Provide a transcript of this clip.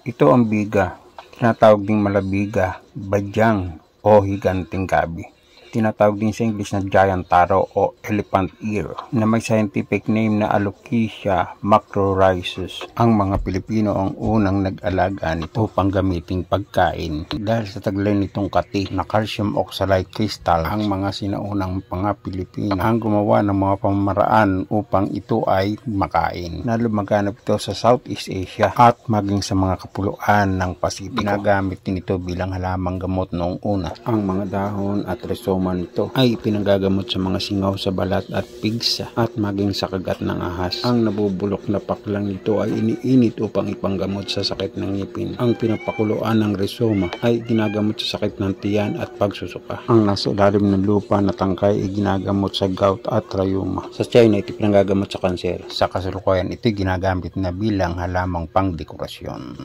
Ito ang biga, tinatawag ding malabiga, badyang o higanting gabi. Tinatawag din sa English na giant taro o elephant ear na may scientific name na Alocasia macrorhizos. Ang mga Pilipino ang unang nag-alaga nito upang gamiting pagkain. Dahil sa taglay nitong kati na calcium oxalate crystal, ang mga sinaunang mga Pilipino ang gumawa ng mga pamamaraan upang ito ay makain. Na lumaganap ito sa Southeast Asia at maging sa mga kapuluan ng Pasipiko. Ginagamit din ito bilang halamang gamot noong una. Ang mga dahon at resoma nito ay pinanggagamot sa mga singaw sa balat at pigsa at maging sa kagat ng ahas. Ang nabubulok na paklang nito ay iniinit upang ipanggamot sa sakit ng ngipin. Ang pinapakuluan ng resoma ay ginagamot sa sakit ng tiyan at pagsusuka. Ang nasa ilalim ng lupa na tangkay ay ginagamot sa gout at rayuma. Sa China, ito pinanggagamot sa kanser. Sa kasalukuyan, ito ginagamit na bilang halamang pangdekorasyon.